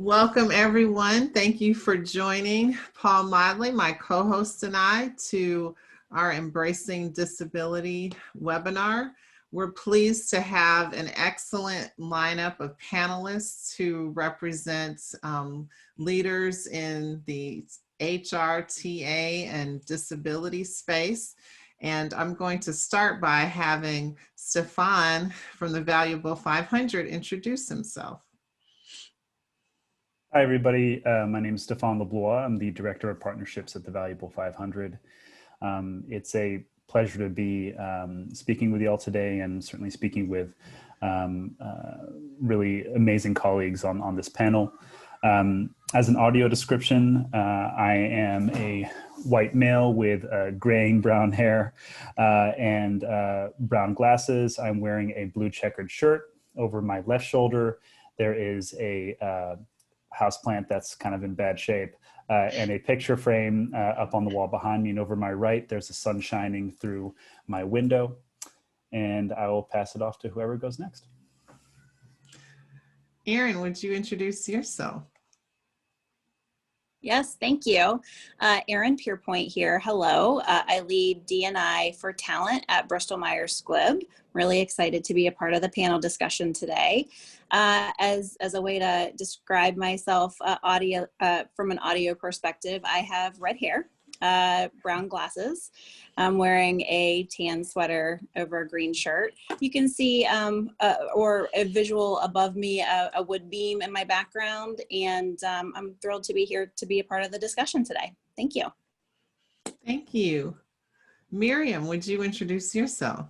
Welcome, everyone. Thank you for joining Paul Modley, my co-host, and I to our Embracing Disability webinar. We're pleased to have an excellent lineup of panelists who represent leaders in the HR, TA, and disability space. And I'm going to start by having Stefan from the Valuable 500 introduce himself. Hi, everybody. My name is Stefan LeBlois. I'm the Director of Partnerships at the Valuable 500. It's a pleasure to be speaking with you all today, and certainly speaking with really amazing colleagues on this panel. As an audio description, I am a white male with graying brown hair and brown glasses. I'm wearing a blue checkered shirt. Over my left shoulder, there is a houseplant that's kind of in bad shape, and a picture frame up on the wall behind me. And over my right, there's the sun shining through my window. And I will pass it off to whoever goes next. Erin, would you introduce yourself? Yes, thank you. Erin Pierpoint here. Hello. I lead D&I for talent at Bristol Myers Squibb. Really excited to be a part of the panel discussion today. As a way to describe myself from an audio perspective, I have red hair, brown glasses. I'm wearing a tan sweater over a green shirt. You can see, or a visual above me, a wood beam in my background, and I'm thrilled to be here to be a part of the discussion today. Thank you. Thank you. Miriam, would you introduce yourself?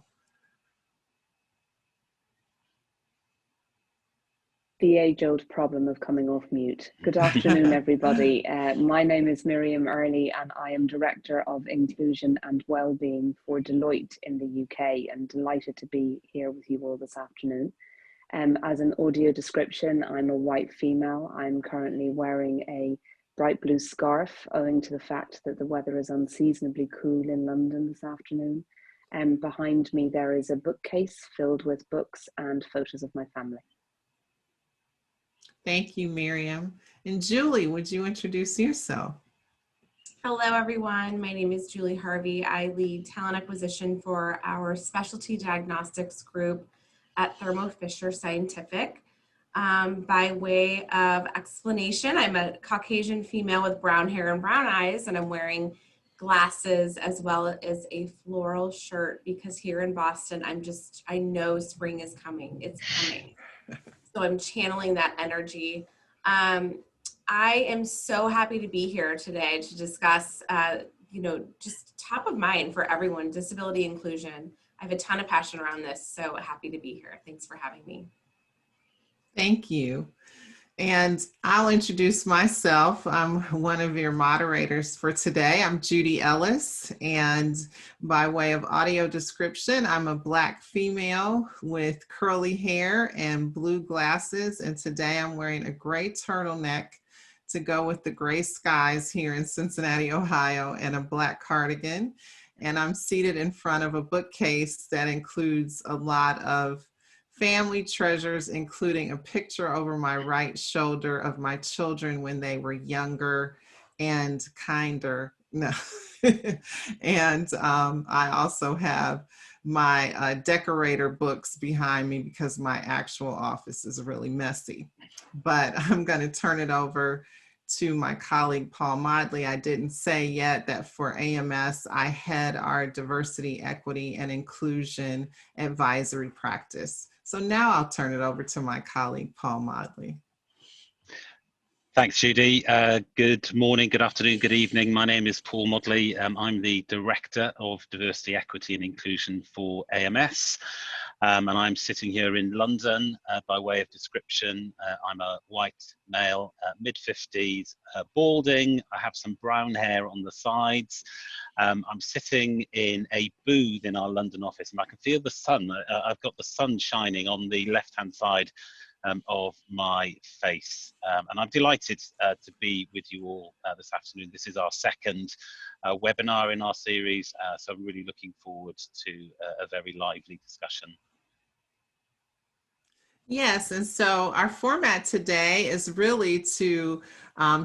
The age-old problem of coming off mute. Good afternoon, everybody. My name is Miriam Early, and I am Director of Inclusion and Wellbeing for Deloitte in the UK, and delighted to be here with you all this afternoon. As an audio description, I'm a white female. I'm currently wearing a bright blue scarf, owing to the fact that the weather is unseasonably cool in London this afternoon. And behind me, there is a bookcase filled with books and photos of my family. Thank you, Miriam. And Julie, would you introduce yourself? Hello, everyone. My name is Julie Harvey. I lead talent acquisition for our specialty diagnostics group at Thermo Fisher Scientific. By way of explanation, I'm a Caucasian female with brown hair and brown eyes, and I'm wearing glasses as well as a floral shirt because here in Boston, I know spring is coming. It's coming. So I'm channeling that energy. I am so happy to be here today to discuss, just top of mind for everyone, disability inclusion. I have a ton of passion around this, so happy to be here. Thanks for having me. Thank you. And I'll introduce myself. I'm one of your moderators for today. I'm Judy Ellis, and by way of audio description, I'm a Black female with curly hair and blue glasses, and today I'm wearing a gray turtleneck to go with the gray skies here in Cincinnati, Ohio, and a black cardigan. And I'm seated in front of a bookcase that includes a lot of family treasures, including a picture over my right shoulder of my children when they were younger and kinder. No. And I also have my decorator books behind me because my actual office is really messy. But I'm going to turn it over to my colleague, Paul Modley. I didn't say yet that for AMS, I head our diversity, equity, and inclusion advisory practice. So now I'll turn it over to my colleague, Paul Modley. Thanks, Judy. Good morning, good afternoon, good evening. My name is Paul Modley. I'm the Director of Diversity, Equity and Inclusion for AMS. And I'm sitting here in London. By way of description, I'm a white male, mid-50s, balding. I have some brown hair on the sides. I'm sitting in a booth in our London office, and I can feel the sun. I've got the sun shining on the left-hand side of my face. And I'm delighted to be with you all this afternoon. This is our second webinar in our series, so I'm really looking forward to a very lively discussion. Yes, and so our format today is really to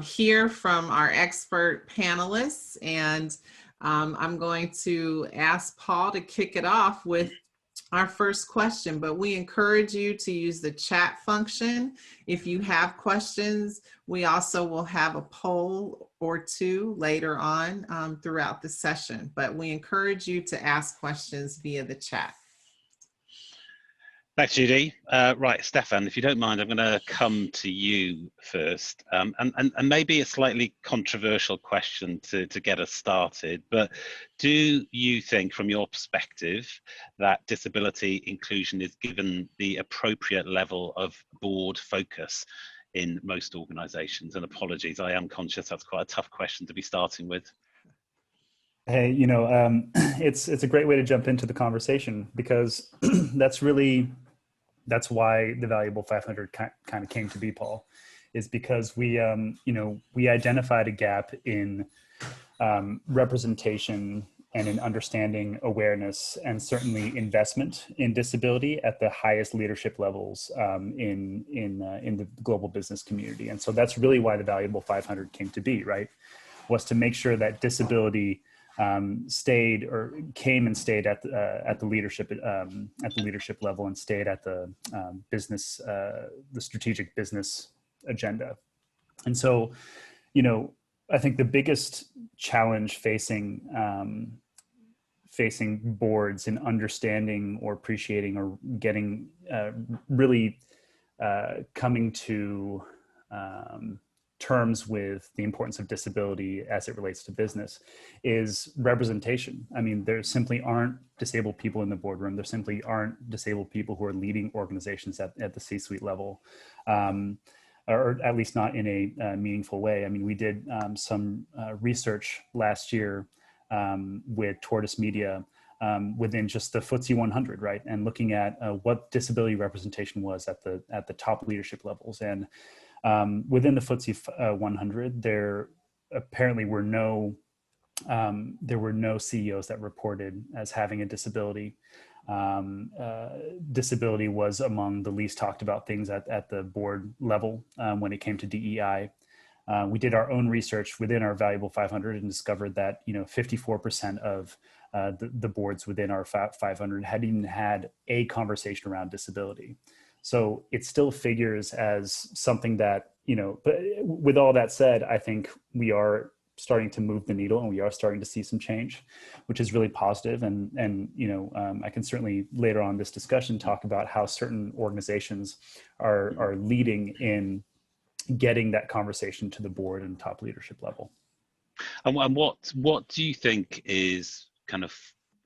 hear from our expert panelists, and I'm going to ask Paul to kick it off with our first question, but we encourage you to use the chat function if you have questions. We also will have a poll or two later on throughout the session, but we encourage you to ask questions via the chat. Thanks, Judy. Right, Stefan, if you don't mind, I'm going to come to you first, and maybe a slightly controversial question to get us started, but do you think, from your perspective, that disability inclusion is given the appropriate level of board focus in most organisations? And apologies, I am conscious that's quite a tough question to be starting with. Hey, it's a great way to jump into the conversation, because that's why the Valuable 500 kind of came to be, Paul, is because we identified a gap in representation and in understanding, awareness, and certainly investment in disability at the highest leadership levels in the global business community. And so that's really why the Valuable 500 came to be, right? Was to make sure that disability stayed at the leadership level, and stayed at the the strategic business agenda. And so, I think the biggest challenge facing boards in understanding or appreciating or getting really coming to terms with the importance of disability as it relates to business is representation. I mean, there simply aren't disabled people in the boardroom. There simply aren't disabled people who are leading organizations at the C-suite level, or at least not in a meaningful way. I mean, we did some research last year with Tortoise Media within just the FTSE 100, right? And looking at what disability representation was at the top leadership levels. And within the FTSE 100, there apparently were no CEOs that reported as having a disability. Disability was among the least talked about things at the board level when it came to DEI. We did our own research within our Valuable 500 and discovered that 54% of the boards within our 500 hadn't even had a conversation around disability. So it still figures as something that, but with all that said, I think we are starting to move the needle, and we are starting to see some change, which is really positive. And I can certainly later on this discussion talk about how certain organizations are leading in getting that conversation to the board and top leadership level. And what do you think is kind of,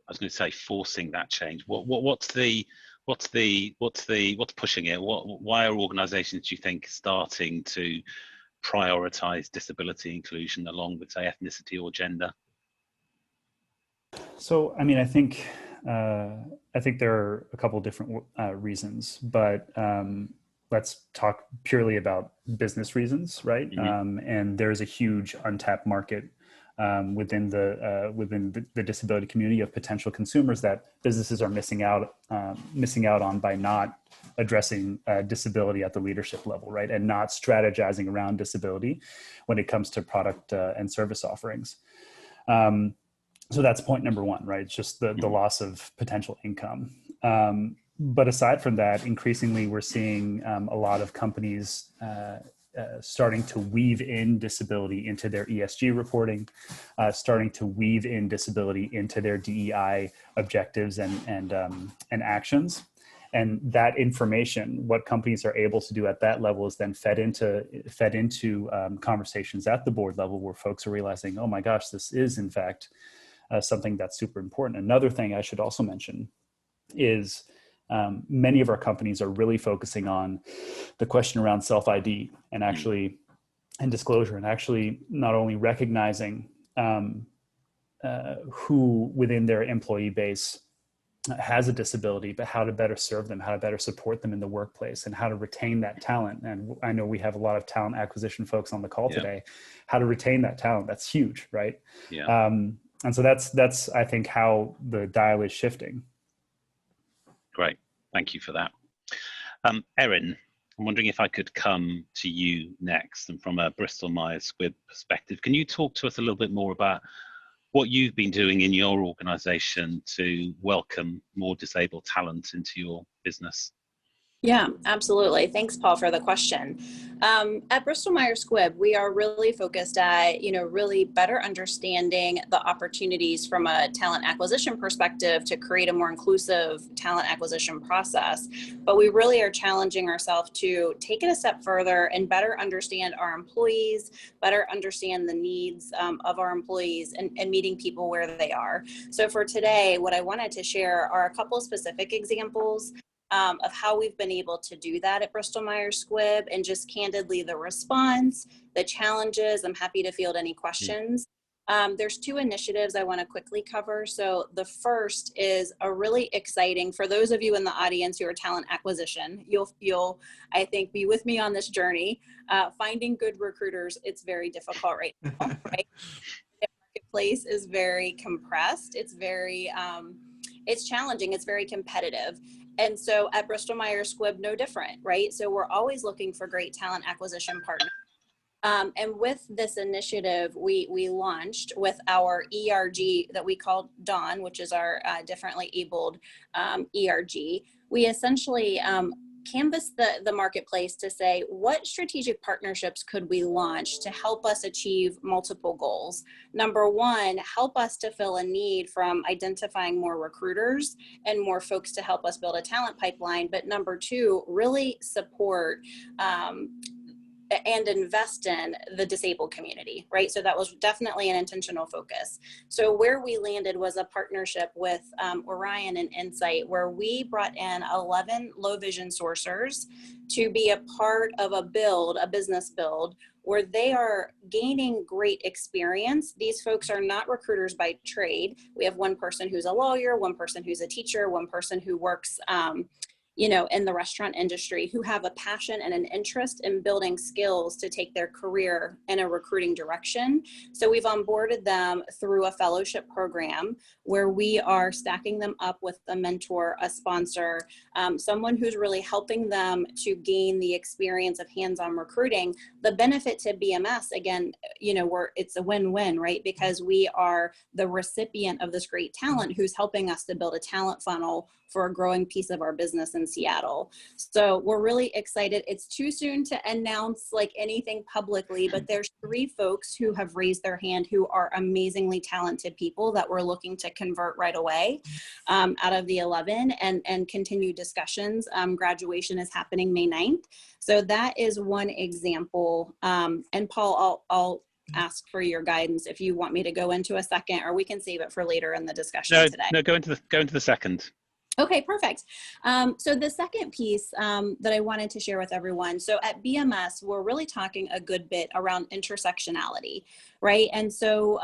I was going to say, forcing that change? What's pushing it? Why are organizations, do you think, starting to prioritize disability inclusion along with, say, ethnicity or gender? So, I mean, I think there are a couple of different reasons, but let's talk purely about business reasons, right? Mm-hmm. And there's a huge untapped market within the disability community of potential consumers that businesses are missing out on by not addressing disability at the leadership level, right? And not strategizing around disability when it comes to product and service offerings. So that's point number one, right? It's just the loss of potential income. But aside from that, increasingly we're seeing a lot of companies starting to weave in disability into their ESG reporting, starting to weave in disability into their DEI objectives and actions. And that information, what companies are able to do at that level, is then fed into conversations at the board level, where folks are realizing, oh my gosh, this is in fact something that's super important. Another thing I should also mention is many of our companies are really focusing on the question around self-ID and and disclosure, and actually not only recognizing who within their employee base has a disability, but how to better serve them, how to better support them in the workplace, and how to retain that talent. And I know we have a lot of talent acquisition folks on the call today. How to retain that talent, that's huge, right? Yeah. And so that's I think how the dial is shifting. Great, thank you for that. Erin, I'm wondering if I could come to you next, and from a Bristol Myers Squibb perspective, can you talk to us a little bit more about what you've been doing in your organisation to welcome more disabled talent into your business? Yeah, absolutely. Thanks, Paul, for the question. At Bristol Myers Squibb, we are really focused at, really better understanding the opportunities from a talent acquisition perspective to create a more inclusive talent acquisition process. But we really are challenging ourselves to take it a step further and better understand our employees, better understand the needs of our employees, and meeting people where they are. So for today, what I wanted to share are a couple of specific examples of how we've been able to do that at Bristol Myers Squibb, and just candidly the response, the challenges. I'm happy to field any questions. There's two initiatives I want to quickly cover. So the first is a really exciting, for those of you in the audience who are talent acquisition, you'll I think be with me on this journey. Finding good recruiters, it's very difficult right now, right? The marketplace is very compressed. It's very it's challenging. It's very competitive. And so at Bristol Myers Squibb, no different, right? So we're always looking for great talent acquisition partners. And with this initiative, we launched with our ERG that we called DAWN, which is our differently abled ERG. We essentially canvass the marketplace to say, what strategic partnerships could we launch to help us achieve multiple goals? Number one, help us to fill a need from identifying more recruiters and more folks to help us build a talent pipeline. But number two, really support and invest in the disabled community, right? So that was definitely an intentional focus. So where we landed was a partnership with Orion and Insight, where we brought in 11 low vision sourcers to be a part of a business build, where they are gaining great experience. These folks are not recruiters by trade. We have one person who's a lawyer, one person who's a teacher, one person who works in the restaurant industry, who have a passion and an interest in building skills to take their career in a recruiting direction. So we've onboarded them through a fellowship program where we are stacking them up with a mentor, a sponsor, someone who's really helping them to gain the experience of hands-on recruiting. The benefit to BMS, again, it's a win-win, right? Because we are the recipient of this great talent who's helping us to build a talent funnel for a growing piece of our business in Seattle. So we're really excited. It's too soon to announce like anything publicly, but there's 3 folks who have raised their hand who are amazingly talented people that we're looking to convert right away out of the 11 and continue discussions. Graduation is happening May 9th. So that is one example. And Paul, I'll ask for your guidance if you want me to go into a second, or we can save it for later in the discussion today. No, go into the second. Okay, perfect. So the second piece that I wanted to share with everyone, so at BMS, we're really talking a good bit around intersectionality, right? And so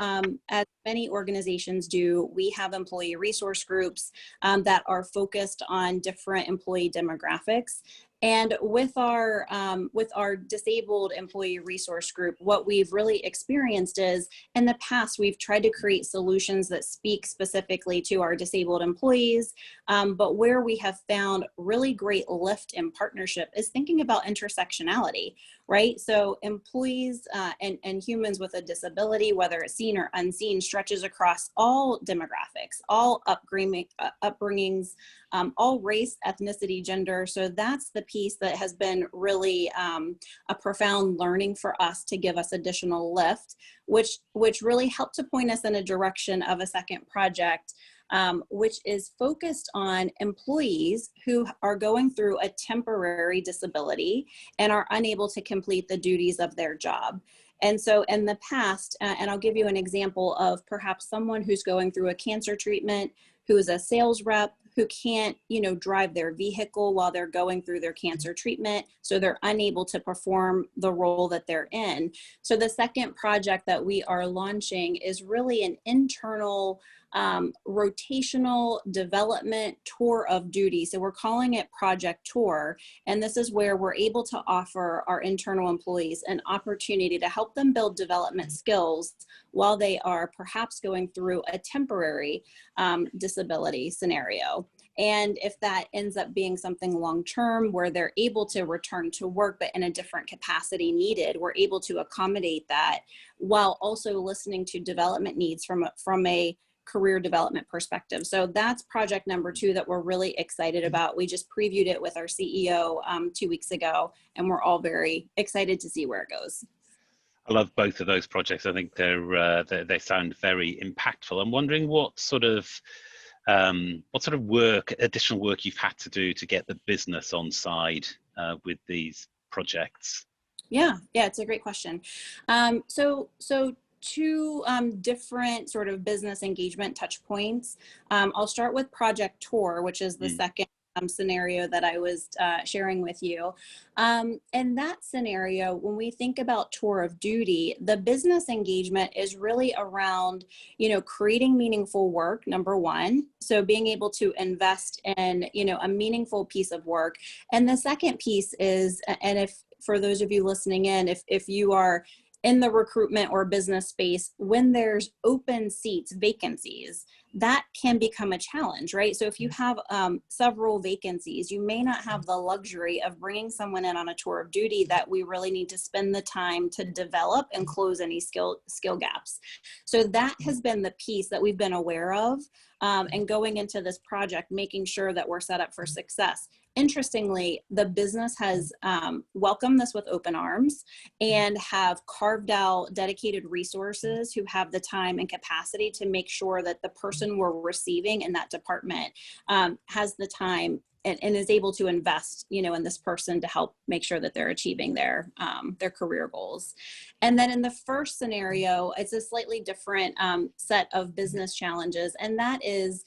as many organizations do, we have employee resource groups that are focused on different employee demographics. And with our disabled employee resource group, what we've really experienced is in the past, we've tried to create solutions that speak specifically to our disabled employees. But where we have found really great lift in partnership is thinking about intersectionality, right? So employees and humans with a disability, whether it's seen or unseen, stretches across all demographics, all upbringings, all race, ethnicity, gender. So that's the piece that has been really a profound learning for us to give us additional lift, which really helped to point us in a direction of a second project, which is focused on employees who are going through a temporary disability and are unable to complete the duties of their job. And so in the past, and I'll give you an example of perhaps someone who's going through a cancer treatment, who is a sales rep, who can't, drive their vehicle while they're going through their cancer treatment. So they're unable to perform the role that they're in. So the second project that we are launching is really an internal rotational development tour of duty. So we're calling it Project Tour. And this is where we're able to offer our internal employees an opportunity to help them build development skills while they are perhaps going through a temporary disability scenario. And if that ends up being something long-term where they're able to return to work, but in a different capacity needed, we're able to accommodate that while also listening to development needs from a career development perspective. So that's project number 2 that we're really excited about. We just previewed it with our CEO 2 weeks ago, and we're all very excited to see where it goes. I love both of those projects. I think they sound very impactful. I'm wondering what sort of additional work you've had to do to get the business on side with these projects. Yeah, it's a great question. So 2 different sort of business engagement touch points. I'll start with Project Tour, which is the second scenario that I was sharing with you. In that scenario, when we think about tour of duty, the business engagement is really around, creating meaningful work, number 1. So being able to invest in, a meaningful piece of work. And the second piece is, and if for those of you listening in, if you are in the recruitment or business space, when there's open seats, vacancies, that can become a challenge, right? So if you have several vacancies, you may not have the luxury of bringing someone in on a tour of duty that we really need to spend the time to develop and close any skill gaps. So that has been the piece that we've been aware of, and going into this project, making sure that we're set up for success. Interestingly, the business has welcomed this with open arms and have carved out dedicated resources who have the time and capacity to make sure that the person we're receiving in that department has the time and is able to invest, in this person to help make sure that they're achieving their career goals. And then in the first scenario, it's a slightly different set of business challenges, and that is,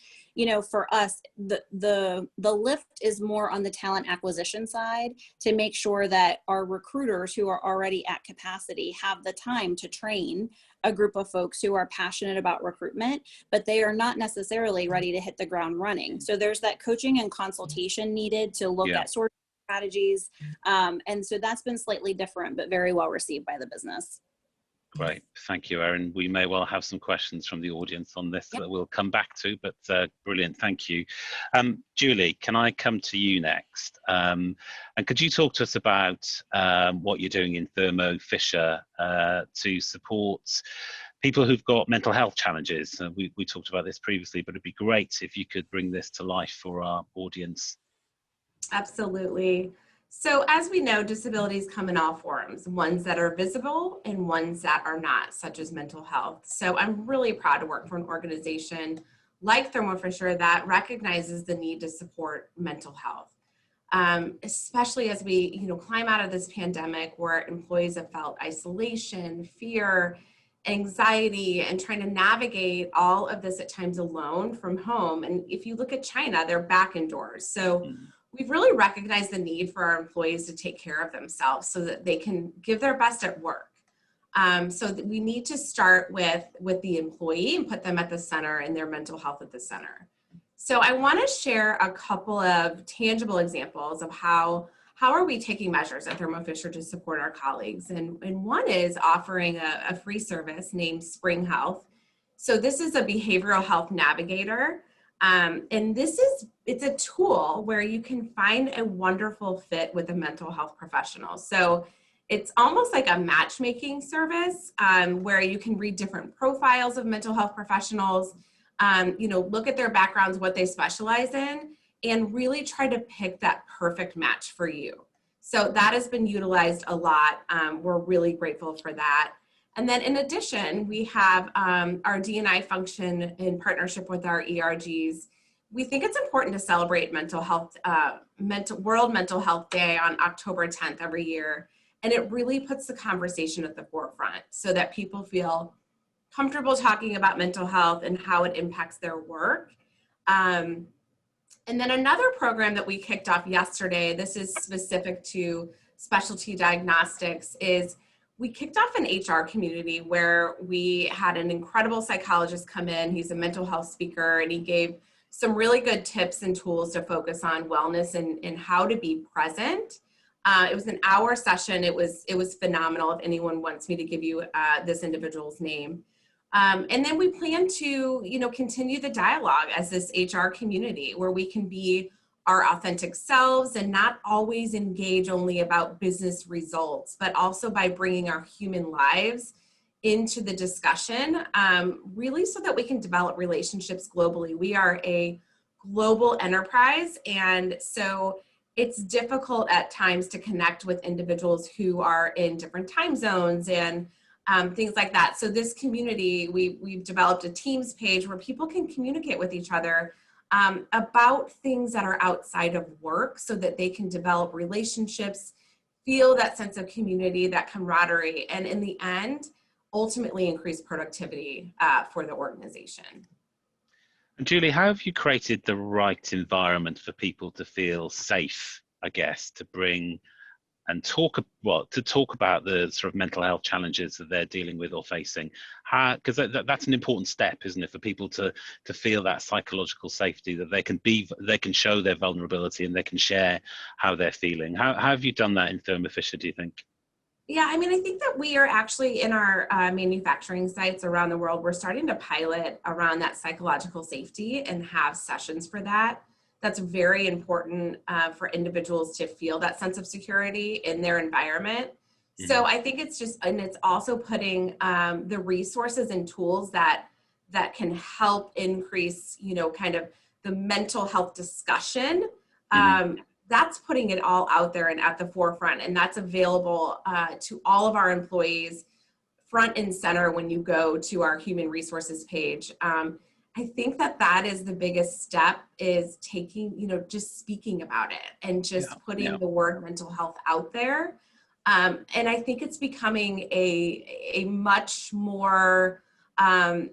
for us, the lift is more on the talent acquisition side to make sure that our recruiters who are already at capacity have the time to train a group of folks who are passionate about recruitment, but they are not necessarily ready to hit the ground running. So there's that coaching and consultation needed to look at sourcing strategies. And so that's been slightly different, but very well received by the business. Great, thank you, Erin. We may well have some questions from the audience on this that we'll come back to, but brilliant, thank you. Julie, can I come to you next? And could you talk to us about what you're doing in Thermo Fisher to support people who've got mental health challenges? We talked about this previously, but it'd be great if you could bring this to life for our audience. Absolutely. So as we know, disabilities come in all forms, ones that are visible and ones that are not, such as mental health. So I'm really proud to work for an organization like Thermo Fisher that recognizes the need to support mental health, especially as we climb out of this pandemic where employees have felt isolation, fear, anxiety, and trying to navigate all of this at times alone from home. And if you look at China, they're back indoors. So we've really recognized the need for our employees to take care of themselves so that they can give their best at work. So that we need to start with the employee and put them at the center and their mental health at the center. So I want to share a couple of tangible examples of how are we taking measures at Thermo Fisher to support our colleagues. And one is offering a free service named Spring Health. So this is a behavioral health navigator. And it's a tool where you can find a wonderful fit with a mental health professional. So it's almost like a matchmaking service where you can read different profiles of mental health professionals, look at their backgrounds, what they specialize in, and really try to pick that perfect match for you. So that has been utilized a lot. We're really grateful for that. And then in addition, we have our D&I function in partnership with our ERGs. We think it's important to celebrate mental health, World Mental Health Day on October 10th every year. And it really puts the conversation at the forefront so that people feel comfortable talking about mental health and how it impacts their work. And then another program that we kicked off yesterday, this is specific to specialty diagnostics, is we kicked off an HR community where we had an incredible psychologist come in. He's a mental health speaker, and he gave some really good tips and tools to focus on wellness and how to be present. It was an hour session. It was phenomenal. If anyone wants me to give you this individual's name. And then we plan to, continue the dialogue as this HR community where we can be our authentic selves and not always engage only about business results, but also by bringing our human lives into the discussion, really so that we can develop relationships globally. We are a global enterprise, and so it's difficult at times to connect with individuals who are in different time zones and things like that. So this community, we've developed a Teams page where people can communicate with each other about things that are outside of work so that they can develop relationships, feel that sense of community, that camaraderie, and in the end, ultimately increase productivity for the organization. And Julie, how have you created the right environment for people to feel safe, I guess, to bring and talk about the sort of mental health challenges that they're dealing with or facing? Because that's an important step, isn't it, for people to feel that psychological safety, that they can show their vulnerability and they can share how they're feeling. How have you done that in Thermo Fisher, do you think? Yeah, I mean, I think that we are actually in our manufacturing sites around the world, we're starting to pilot around that psychological safety and have sessions for that. That's very important for individuals to feel that sense of security in their environment. Mm-hmm. So I think it's also putting the resources and tools that can help increase, kind of the mental health discussion. Mm-hmm. That's putting it all out there and at the forefront, and that's available to all of our employees front and center when you go to our human resources page. I think that is the biggest step, is taking, just speaking about it and just putting the word mental health out there. And I think it's becoming a much more, the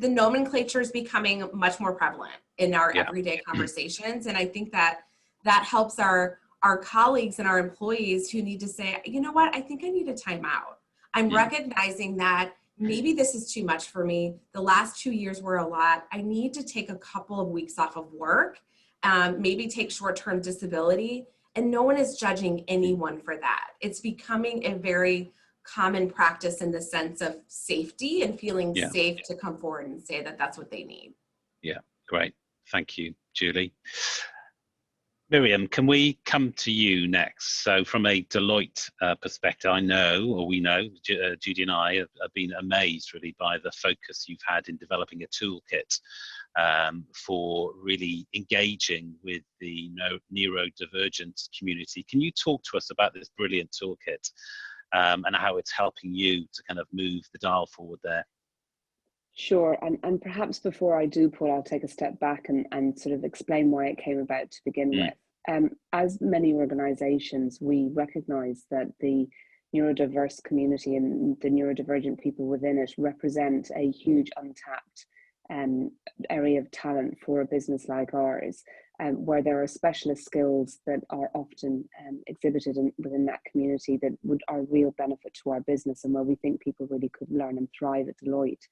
nomenclature is becoming much more prevalent in our everyday conversations. And I think that helps our colleagues and our employees who need to say, you know what, I think I need a timeout. I'm recognizing that maybe this is too much for me. The last 2 years were a lot. I need to take a couple of weeks off of work, maybe take short-term disability, and no one is judging anyone for that. It's becoming a very common practice in the sense of safety and feeling safe to come forward and say that that's what they need. Yeah, great. Thank you, Julie. Miriam, can we come to you next? So from a Deloitte perspective, we know, Judy and I have been amazed really by the focus you've had in developing a toolkit for really engaging with the neurodivergent community. Can you talk to us about this brilliant toolkit and how it's helping you to kind of move the dial forward there? Sure, and perhaps before I do, Paul, I'll take a step back and sort of explain why it came about to begin with. As many organisations, we recognise that the neurodiverse community and the neurodivergent people within it represent a huge untapped area of talent for a business like ours, where there are specialist skills that are often exhibited within that community that are real benefit to our business, and where we think people really could learn and thrive at Deloitte.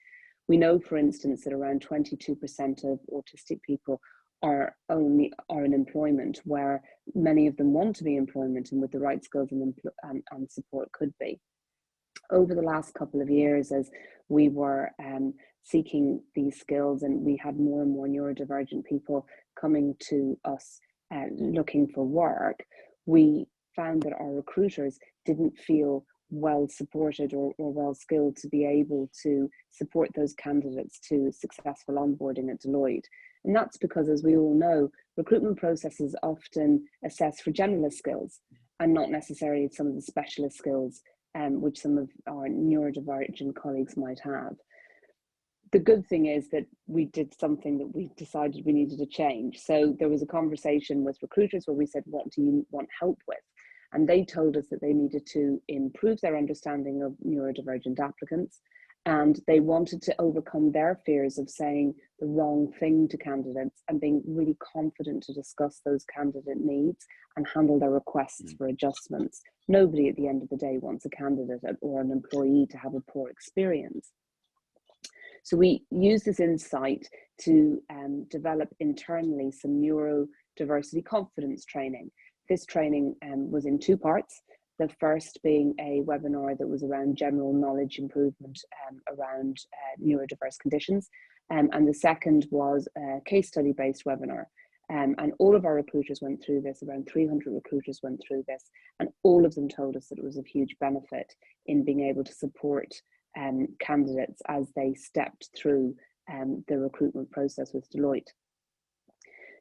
We know, for instance, that around 22% of autistic people are in employment, where many of them want to be in employment and with the right skills and support could be. Over the last couple of years, as we were seeking these skills and we had more and more neurodivergent people coming to us looking for work, we found that our recruiters didn't feel well supported or well skilled to be able to support those candidates to successful onboarding at Deloitte. And that's because, as we all know, recruitment processes often assess for generalist skills and not necessarily some of the specialist skills which some of our neurodivergent colleagues might have. The good thing is that we did something that we decided we needed to change. So there was a conversation with recruiters where we said, what do you want help with? And they told us that they needed to improve their understanding of neurodivergent applicants, and they wanted to overcome their fears of saying the wrong thing to candidates and being really confident to discuss those candidate needs and handle their requests for adjustments. Nobody at the end of the day wants a candidate or an employee to have a poor experience. So we use this insight to develop internally some neurodiversity confidence training. This training was in two parts. The first being a webinar that was around general knowledge improvement around neurodiverse conditions. And the second was a case study based webinar. And all of our recruiters went through this, around 300 recruiters went through this, and all of them told us that it was of huge benefit in being able to support candidates as they stepped through the recruitment process with Deloitte.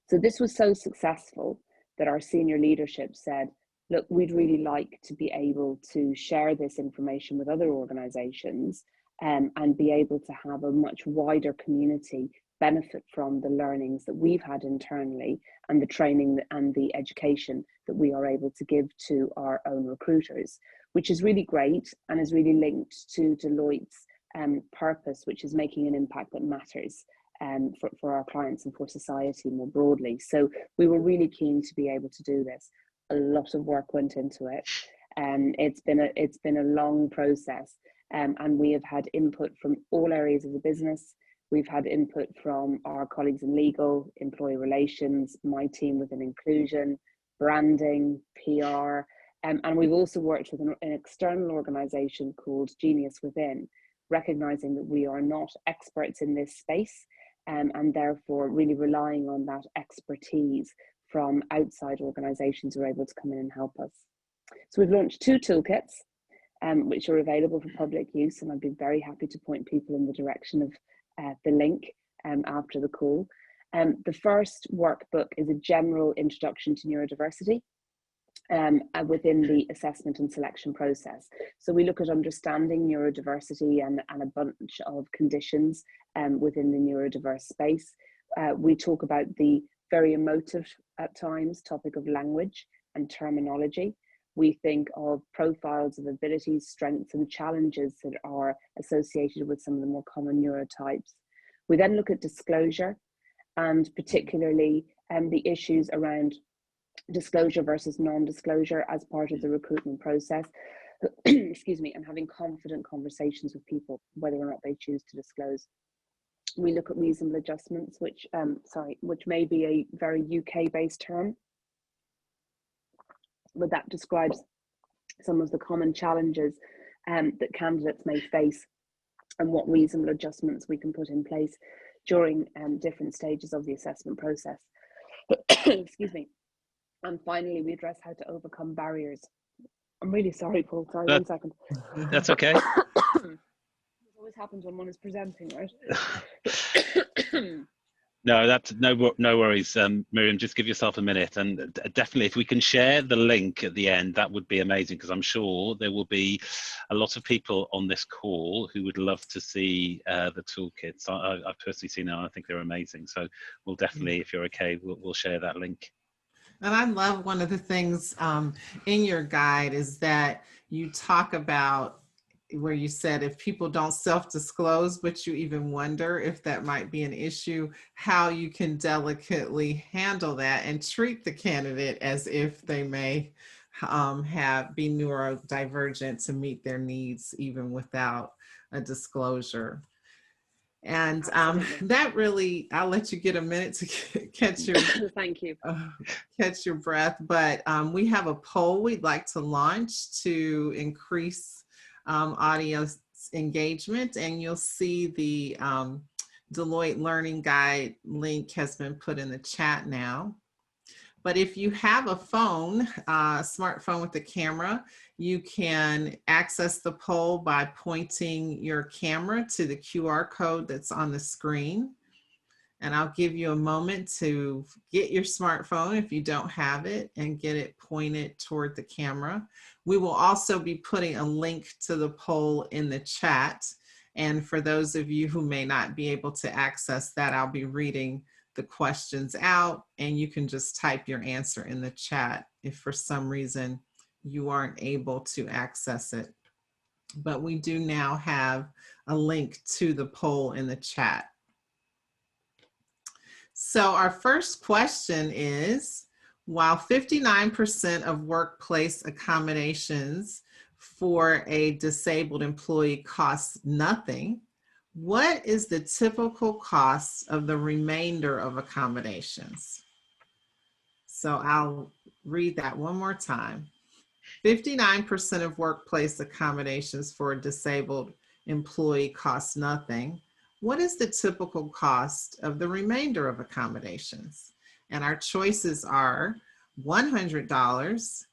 So this was so successful that our senior leadership said, look, we'd really like to be able to share this information with other organizations and be able to have a much wider community benefit from the learnings that we've had internally and the training and the education that we are able to give to our own recruiters, which is really great and is really linked to Deloitte's purpose, which is making an impact that matters for our clients and for society more broadly. So we were really keen to be able to do this. A lot of work went into it, and it's been a long process, and we have had input from all areas of the business. We've had input from our colleagues in legal, employee relations, my team within inclusion, branding, PR, and we've also worked with an external organisation called Genius Within, recognising that we are not experts in this space, and therefore really relying on that expertise from outside organisations who are able to come in and help us. So we've launched 2 toolkits, which are available for public use, and I'd be very happy to point people in the direction of the link after the call. The first workbook is a general introduction to neurodiversity within the assessment and selection process. So we look at understanding neurodiversity and a bunch of conditions within the neurodiverse space. We talk about the very emotive at times topic of language and terminology. We think of profiles of abilities, strengths, and challenges that are associated with some of the more common neurotypes. We then look at disclosure, and particularly the issues around disclosure versus non-disclosure as part of the recruitment process. Excuse me, and having confident conversations with people, whether or not they choose to disclose. We look at reasonable adjustments, which may be a very UK-based term, but that describes some of the common challenges that candidates may face and what reasonable adjustments we can put in place during different stages of the assessment process. Excuse me. And finally, we address how to overcome barriers. I'm really sorry, Paul. Sorry, 1 second. That's okay. This always happens when one is presenting, right? No, that's no worries, Miriam. Just give yourself a minute, and definitely, if we can share the link at the end, that would be amazing, because I'm sure there will be a lot of people on this call who would love to see the toolkits. I've personally seen them, and I think they're amazing. So we'll definitely, if you're okay, we'll share that link. And I love one of the things in your guide is that you talk about where you said if people don't self-disclose, but you even wonder if that might be an issue, how you can delicately handle that and treat the candidate as if they may be neurodivergent to meet their needs even without a disclosure. And that really, I'll let you get a minute to catch your thank you. Catch your breath. But we have a poll we'd like to launch to increase audience engagement, and you'll see the Deloitte Learning Guide link has been put in the chat now. But if you have a phone, a smartphone with a camera, you can access the poll by pointing your camera to the QR code that's on the screen. And I'll give you a moment to get your smartphone if you don't have it and get it pointed toward the camera. We will also be putting a link to the poll in the chat. And for those of you who may not be able to access that, I'll be reading the questions out, and you can just type your answer in the chat if for some reason you aren't able to access it. But we do now have a link to the poll in the chat. So our first question is, while 59% of workplace accommodations for a disabled employee costs nothing, what is the typical cost of the remainder of accommodations? So I'll read that one more time. 59% of workplace accommodations for a disabled employee cost nothing. What is the typical cost of the remainder of accommodations? And our choices are $100, $500,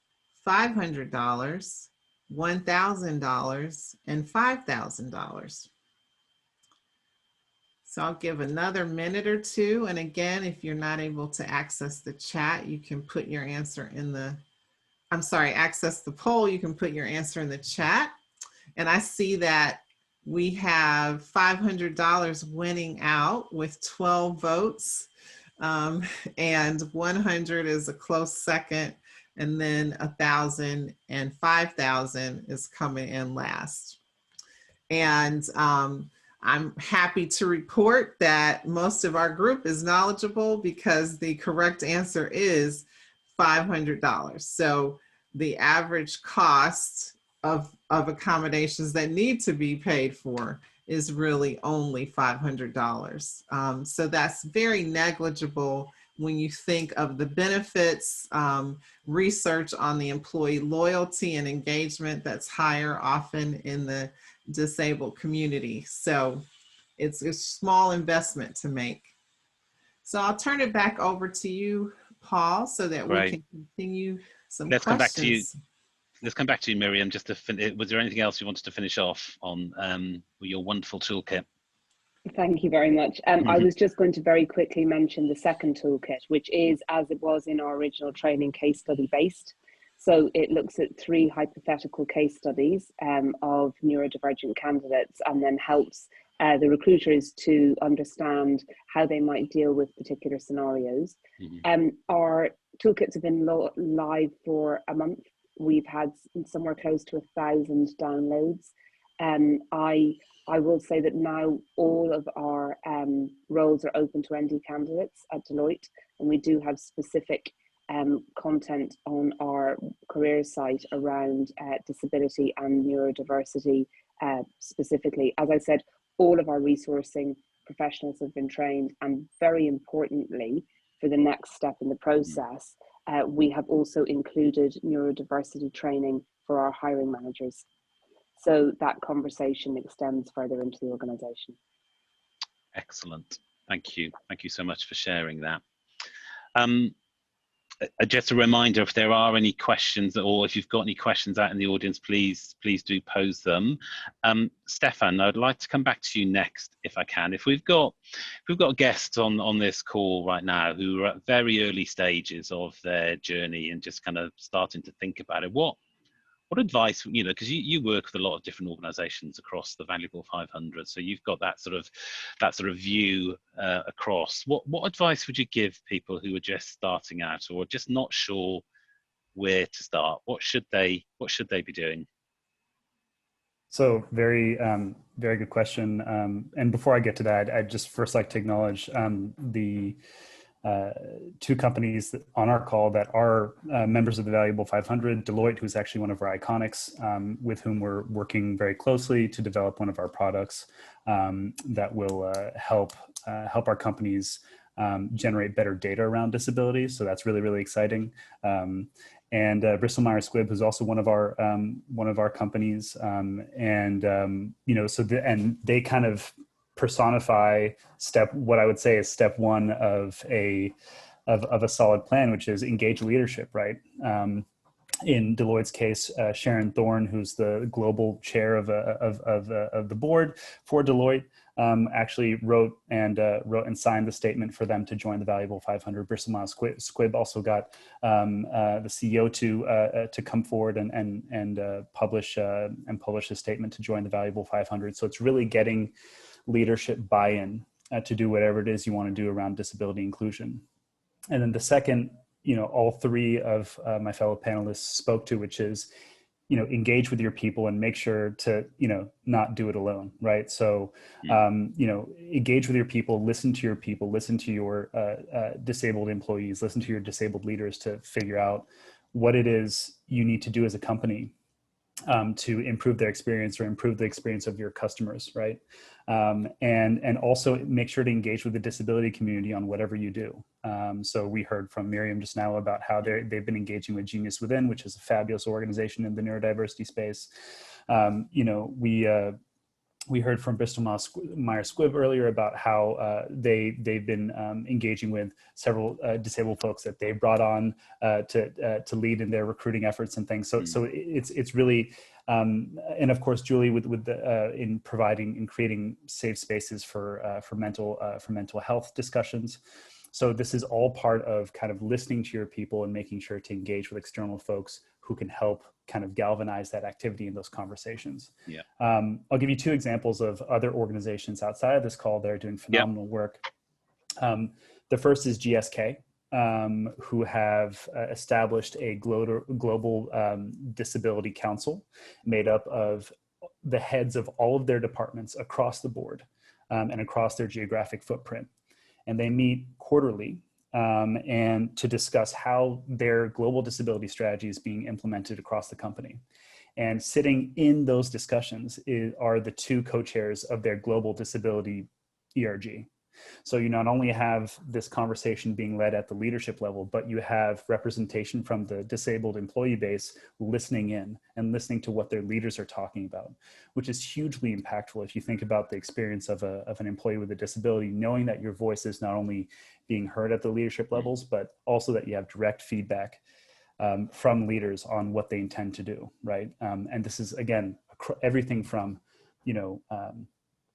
$1,000, and $5,000. So I'll give another minute or two. And again, if you're not able to access the chat, you can put your answer in the, access the poll, you can put your answer in the chat. And I see that we have $500 winning out with 12 votes. And 100 is a close second. And then 1,000 and 5,000 is coming in last. And I'm happy to report that most of our group is knowledgeable because the correct answer is $500. So the average cost of accommodations that need to be paid for is really only $500. So that's very negligible when you think of the benefits, research on the employee loyalty and engagement that's higher often in the disabled community. So it's a small investment to make. So I'll turn it back over to you, Paul, so that we can continue some questions. Come back to you. Let's come back to you, Miriam. Just to was there anything else you wanted to finish off on your wonderful toolkit? Thank you very much. I was just going to very quickly mention the second toolkit, which is, as it was in our original training, case study based. So it looks at 3 hypothetical case studies of neurodivergent candidates, and then helps the recruiters to understand how they might deal with particular scenarios. Our toolkits have been live for a month. We've had somewhere close to 1,000 downloads. I will say that now all of our roles are open to ND candidates at Deloitte, and we do have specific content on our careers site around disability and neurodiversity specifically. As I said, all of our resourcing professionals have been trained, and very importantly, for the next step in the process, we have also included neurodiversity training for our hiring managers. So that conversation extends further into the organization. Excellent. Thank you. Thank you so much for sharing that. Just a reminder, if there are any questions, or if you've got any questions out in the audience, please do pose them. Stefan, I'd like to come back to you next, if I can. If we've got guests on this call right now who are at very early stages of their journey and just kind of starting to think about it, what advice, because you work with a lot of different organizations across the Valuable 500, so you've got that sort of view across. What advice would you give people who are just starting out or just not sure where to start? What should they be doing? So very good question. And before I get to that, I'd just first like to acknowledge the 2 companies on our call that are members of the Valuable 500, Deloitte, who's actually one of our iconics, with whom we're working very closely to develop one of our products that will help our companies generate better data around disability. So that's really, really exciting. And Bristol Myers Squibb, who's also one of our companies, and they kind of personify what I would say is step 1 of a solid plan, which is engage leadership, right? In Deloitte's case, Sharon Thorne, who's the global chair of the board for Deloitte, actually wrote and signed the statement for them to join the Valuable 500. Bristol Myers Squibb also got the CEO to come forward and publish a statement to join the Valuable 500. So it's really getting leadership buy-in to do whatever it is you want to do around disability inclusion. And then the second, all 3 of my fellow panelists spoke to, which is, engage with your people and make sure to, not do it alone, right? So, engage with your people, listen to your disabled employees, listen to your disabled leaders to figure out what it is you need to do as a company to improve their experience or improve the experience of your customers, right? and also make sure to engage with the disability community on whatever you do. So we heard from Miriam just now about how they've been engaging with Genius Within, which is a fabulous organization in the neurodiversity space. We heard from Bristol Myers Squibb earlier about how they've been engaging with several disabled folks that they brought on to lead in their recruiting efforts and things. So it's really, and of course, Julie in creating safe spaces for mental health discussions. So this is all part of kind of listening to your people and making sure to engage with external folks who can help kind of galvanize that activity in those conversations. Yeah. I'll give you two examples of other organizations outside of this call that are doing phenomenal work. The first is GSK, who have established a global disability council made up of the heads of all of their departments across the board and across their geographic footprint. And they meet quarterly and to discuss how their global disability strategy is being implemented across the company. And sitting in those discussions are the two co-chairs of their global disability ERG. So you not only have this conversation being led at the leadership level, but you have representation from the disabled employee base listening in and listening to what their leaders are talking about, which is hugely impactful if you think about the experience of an employee with a disability, knowing that your voice is not only being heard at the leadership levels, but also that you have direct feedback from leaders on what they intend to do, right? And this is, again, everything from,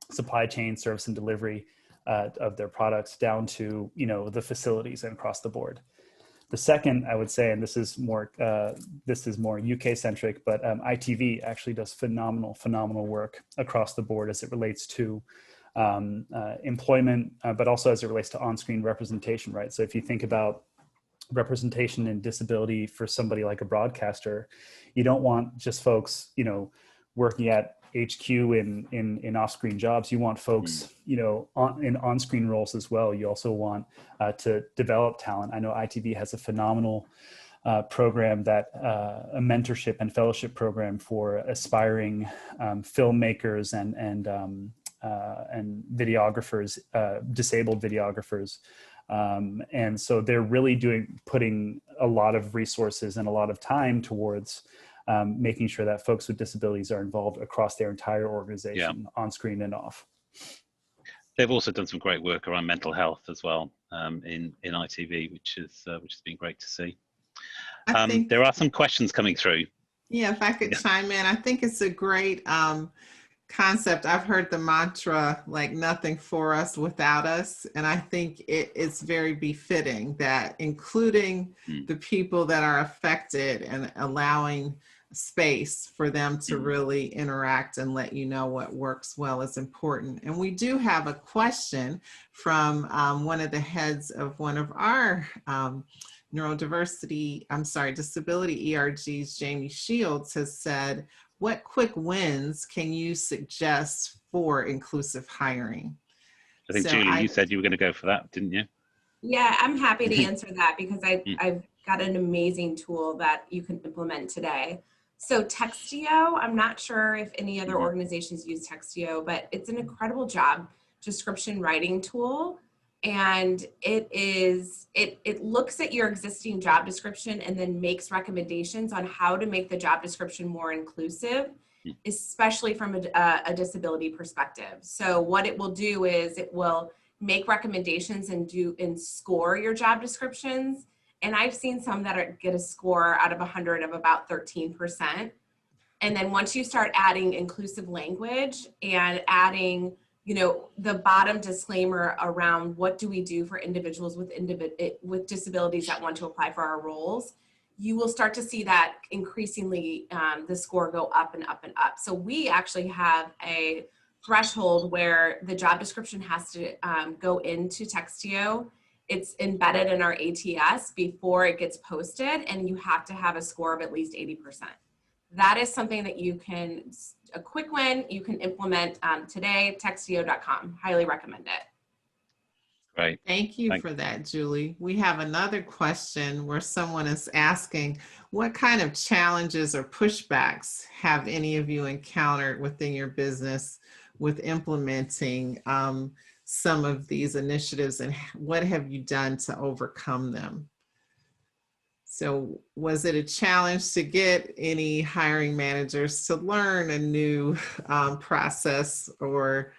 supply chain, service and delivery, of their products down to the facilities and across the board. The second, I would say, and this is more UK centric, but ITV actually does phenomenal work across the board as it relates to employment, but also as it relates to on-screen representation, right? So if you think about representation and disability for somebody like a broadcaster, you don't want just folks working at HQ in off-screen jobs. You want folks, in on-screen roles as well. You also want to develop talent. I know ITV has a phenomenal program a mentorship and fellowship program for aspiring filmmakers and videographers, disabled videographers. And so they're really putting a lot of resources and a lot of time towards making sure that folks with disabilities are involved across their entire organization, on screen and off. They've also done some great work around mental health as well in ITV, which has been great to see. There are some questions coming through. Yeah, if I could chime in, I think it's a great concept. I've heard the mantra, like nothing for us without us. And I think it's very befitting that including the people that are affected and allowing space for them to really interact and let you know what works well is important. And we do have a question from one of the heads of one of our disability ERGs, Jamie Shields, has said, what quick wins can you suggest for inclusive hiring? I think, Julie, you said you were going to go for that, didn't you? Yeah, I'm happy to answer that because I've got an amazing tool that you can implement today. So Textio, I'm not sure if any other organizations use Textio, but it's an incredible job description writing tool. And it looks at your existing job description and then makes recommendations on how to make the job description more inclusive, especially from a disability perspective. So what it will do is it will make recommendations and score your job descriptions. And I've seen some that get a score out of 100 of about 13%. And then once you start adding inclusive language and adding the bottom disclaimer around what do we do for individuals with disabilities that want to apply for our roles, you will start to see that increasingly the score go up and up and up. So we actually have a threshold where the job description has to go into Textio. It's embedded in our ATS before it gets posted, and you have to have a score of at least 80%. That is something that a quick win, you can implement today, textio.com. Highly recommend it. Great. Thank you for that, Julie. We have another question where someone is asking, what kind of challenges or pushbacks have any of you encountered within your business with implementing some of these initiatives, and what have you done to overcome them? So was it a challenge to get any hiring managers to learn a new process, or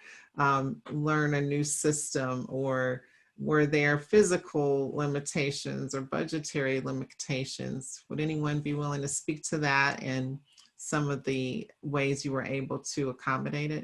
learn a new system, or were there physical limitations or budgetary limitations? Would anyone be willing to speak to that and some of the ways you were able to accommodate it?